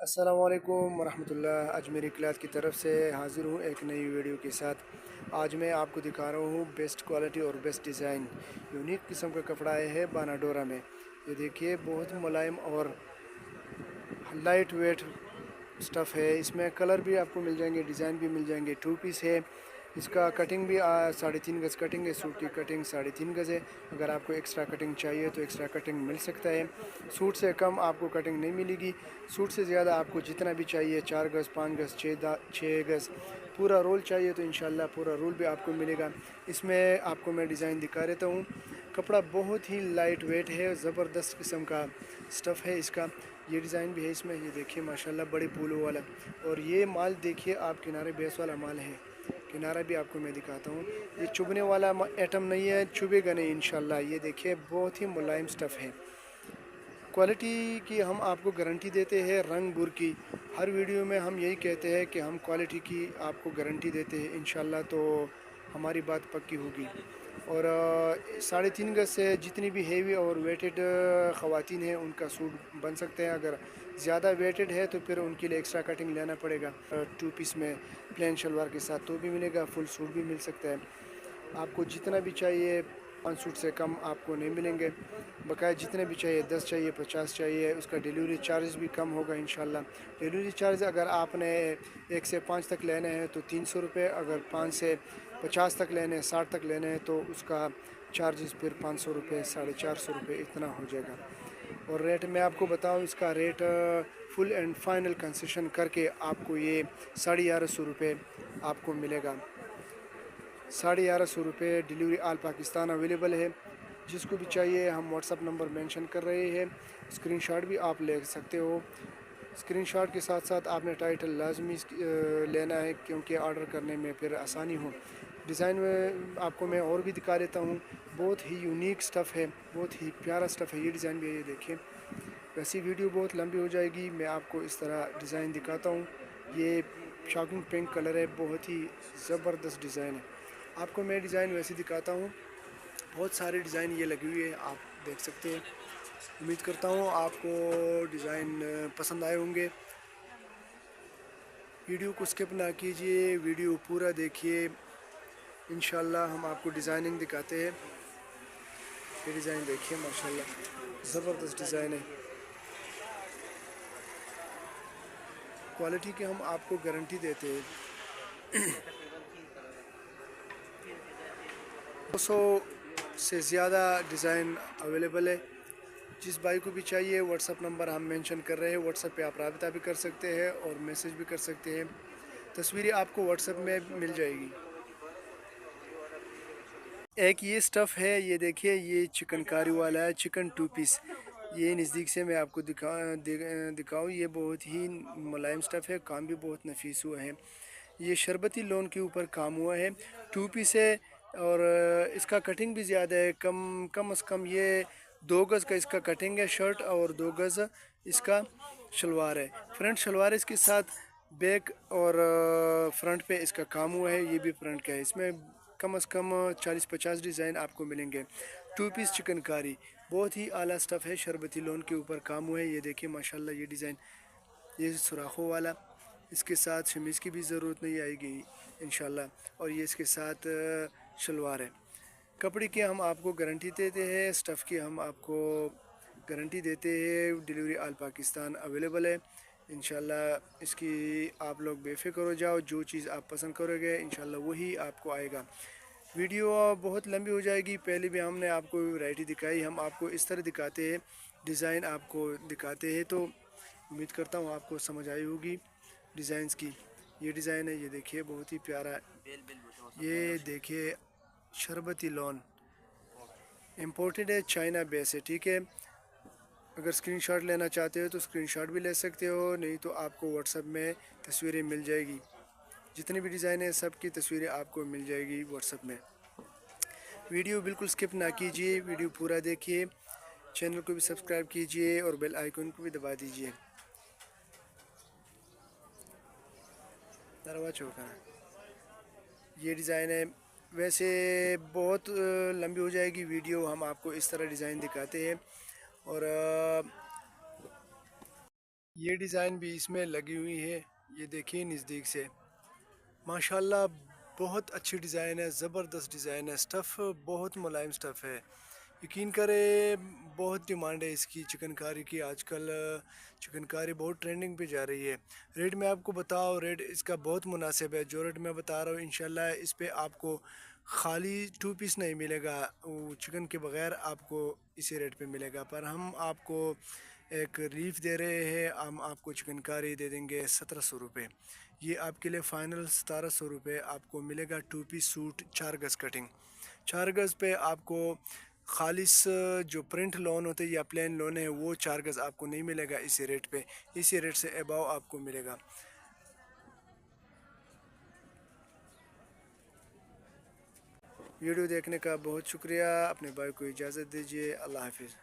अस्सलाम वालेकुम वरहमतुल्लाह। अजमेरी क्लॉथ की तरफ से हाज़िर हूँ एक नई वीडियो के साथ। आज मैं आपको दिखा रहा हूँ बेस्ट क्वालिटी और बेस्ट डिज़ाइन यूनिक किस्म का कपड़ा है बानाडोरा में। ये देखिए बहुत मुलायम और लाइट वेट स्टफ़ है। इसमें कलर भी आपको मिल जाएंगे, डिज़ाइन भी मिल जाएंगे। टू पीस है। इसका कटिंग भी 3.5 गज़ कटिंग है। सूट की कटिंग 3.5 गज़ है। अगर आपको एक्स्ट्रा कटिंग चाहिए तो एक्स्ट्रा कटिंग मिल सकता है। सूट से कम आपको कटिंग नहीं मिलेगी। सूट से ज़्यादा आपको जितना भी चाहिए 4 गज़ 5 गज़ 6 गज़ पूरा रोल चाहिए तो इंशाल्लाह पूरा रोल भी आपको मिलेगा। इसमें आपको मैं डिज़ाइन दिखा देता हूँ। कपड़ा बहुत ही लाइट वेट है, ज़बरदस्त किस्म का स्टफ़ है इसका। ये डिज़ाइन भी है इसमें, ये देखिए माशाल्लाह बड़े फूलों वाला। और ये माल देखिए आप किनारे बेस वाला माल है। किनारा भी आपको मैं दिखाता हूँ। ये चुभने वाला आइटम नहीं है, चुभेगा नहीं इंशाल्लाह। ये देखिए बहुत ही मुलायम स्टफ़ है। क्वालिटी की हम आपको गारंटी देते हैं, रंग बुर की। हर वीडियो में हम यही कहते हैं कि हम क्वालिटी की आपको गारंटी देते हैं इंशाल्लाह, तो हमारी बात पक्की होगी। और 3.5 गज़ से जितनी भी हेवी और वेटेड ख़वातीन हैं उनका सूट बन सकते हैं। अगर ज़्यादा वेटेड है तो फिर उनके लिए एक्स्ट्रा कटिंग लेना पड़ेगा। टू पीस में प्लेन शलवार के साथ तो भी मिलेगा, फुल सूट भी मिल सकता है। आपको जितना भी चाहिए 5 सूट से कम आपको नहीं मिलेंगे। बकाया जितने भी चाहिए 10 चाहिए 50 चाहिए, उसका डिलीवरी चार्ज भी कम होगा इंशाल्लाह। डिलीवरी चार्ज अगर आपने 1 से 5 तक लेने हैं तो 300 रुपये, अगर 5 से 50 तक लेने हैं 60 तक लेने हैं तो उसका चार्जेस फिर 500 रुपये 450 रुपये इतना हो जाएगा। और रेट मैं आपको बताऊं, इसका rate full and final concession करके आपको ये 1150 रुपये आपको मिलेगा। 1150 रुपये डिलीवरी आल पाकिस्तान अवेलेबल है। जिसको भी चाहिए हम व्हाट्सअप नंबर मेंशन कर रहे हैं, स्क्रीनशॉट भी आप ले सकते हो। स्क्रीनशॉट के साथ साथ आपने टाइटल लाजमी लेना है क्योंकि ऑर्डर करने में फिर आसानी हो। डिज़ाइन में आपको मैं और भी दिखा देता हूँ। बहुत ही यूनिक स्टफ़ है, बहुत ही प्यारा स्टफ़ है। ये डिज़ाइन भी है, ये देखिए। वैसी वीडियो बहुत लंबी हो जाएगी, मैं आपको इस तरह डिज़ाइन दिखाता हूँ। ये शॉकिंग पिंक कलर है, बहुत ही ज़बरदस्त डिज़ाइन है। आपको मैं डिज़ाइन वैसे दिखाता हूँ। बहुत सारे डिज़ाइन ये लगी हुई है, आप देख सकते हैं। उम्मीद करता हूँ आपको डिज़ाइन पसंद आए होंगे। वीडियो को स्किप ना कीजिए, वीडियो पूरा देखिए। इंशाल्लाह हम आपको डिज़ाइनिंग दिखाते हैं। ये डिज़ाइन देखिए माशाल्लाह ज़बरदस्त डिज़ाइन है। क्वालिटी की हम आपको गारंटी देते हैं। 200 से ज़्यादा डिज़ाइन अवेलेबल है। जिस भाई को भी चाहिए व्हाट्सअप नंबर हम मेंशन कर रहे हैं, व्हाट्सअप पे आप राब्ता भी कर सकते हैं और मैसेज भी कर सकते हैं। तस्वीरें आपको व्हाट्सअप में मिल जाएगी। एक ये स्टफ़ है, ये देखिए, ये चिकनकारी वाला है, चिकन टू पीस। ये नज़दीक से मैं आपको दिखाऊँ। ये बहुत ही मुलायम स्टफ़ है, काम भी बहुत नफीस हुआ है। ये शरबती लोन के ऊपर काम हुआ है, टू पीस है। और इसका कटिंग भी ज़्यादा है, कम अज़ कम ये 2 गज़ का इसका कटिंग है शर्ट और 2 गज़ इसका शलवार है। फ्रंट शलवार इसके साथ, बैक और फ्रंट पे इसका काम हुआ है। ये भी फ्रंट का है। इसमें कम अज़ कम 40-50 डिज़ाइन आपको मिलेंगे। टू पीस चिकनकारी बहुत ही आला स्टफ़ है, शरबती लोन के ऊपर काम हुआ है। ये देखिए माशाल्लाह ये डिज़ाइन, ये सुराखों वाला। इसके साथ शमीज़ की भी ज़रूरत नहीं आएगी इंशाल्लाह। और ये इसके साथ शलवार है। कपड़े की हम आपको गारंटी देते हैं, स्टफ़ की हम आपको गारंटी देते हैं। डिलीवरी आल पाकिस्तान अवेलेबल है इंशाल्लाह। इसकी आप लोग बेफिक्र हो जाओ, जो चीज़ आप पसंद करोगे इंशाल्लाह वही आपको आएगा। वीडियो बहुत लंबी हो जाएगी। पहले भी हमने आपको वैरायटी दिखाई, हम आपको इस तरह दिखाते हैं, डिज़ाइन आपको दिखाते हैं। तो उम्मीद करता हूँ आपको समझ आई होगी डिज़ाइंस की। ये डिज़ाइन है, ये देखिए बहुत ही प्यारा है। ये देखिए शरबती लॉन इम्पोर्टेड है, चाइना बेस है, ठीक है। अगर स्क्रीनशॉट लेना चाहते हो तो स्क्रीनशॉट भी ले सकते हो, नहीं तो आपको व्हाट्सएप में तस्वीरें मिल जाएगी। जितनी भी डिज़ाइन है सब की तस्वीरें आपको मिल जाएगी व्हाट्सएप में। वीडियो बिल्कुल स्किप ना कीजिए, वीडियो पूरा देखिए। चैनल को भी सब्सक्राइब कीजिए और बेल आइकन को भी दबा दीजिए। दरवा चौका ये डिज़ाइन है। वैसे बहुत लंबी हो जाएगी वीडियो, हम आपको इस तरह डिज़ाइन दिखाते हैं। और یہ ڈیزائن بھی اس میں لگی ہوئی ہے، یہ دیکھیے نزدیک سے، ماشاءاللہ بہت اچھی ڈیزائن ہے، زبردست ڈیزائن ہے، سٹف بہت ملائم سٹف ہے، یقین کرے بہت ڈیمانڈ ہے اس کی چکن کاری کی، آج کل چکن کاری بہت ٹرینڈنگ پہ جا رہی ہے۔ ریٹ میں آپ کو بتاؤ، ریٹ اس کا بہت مناسب ہے، جو ریٹ میں بتا رہا ہوں انشاءاللہ اس پہ آپ کو خالی 2 پیس نہیں ملے گا، چکن کے بغیر آپ کو اسی ریٹ پہ ملے گا، پر ہم آپ کو ایک ریلیف دے رہے ہیں، ہم آپ کو چکن کاری دے دیں گے 1700 روپے، یہ آپ کے لیے فائنل 1700 روپے آپ کو ملے گا 2 پیس سوٹ 4 گز کٹنگ، 4 گز پہ آپ کو خالص جو پرنٹ لون ہوتے یا پلین لون ہے وہ 4 گز آپ کو نہیں ملے گا اسی ریٹ پہ، اسی ریٹ سے اباؤ آپ کو ملے گا۔ ویڈیو دیکھنے کا بہت شکریہ، اپنے بھائی کو اجازت دیجیے، اللہ حافظ۔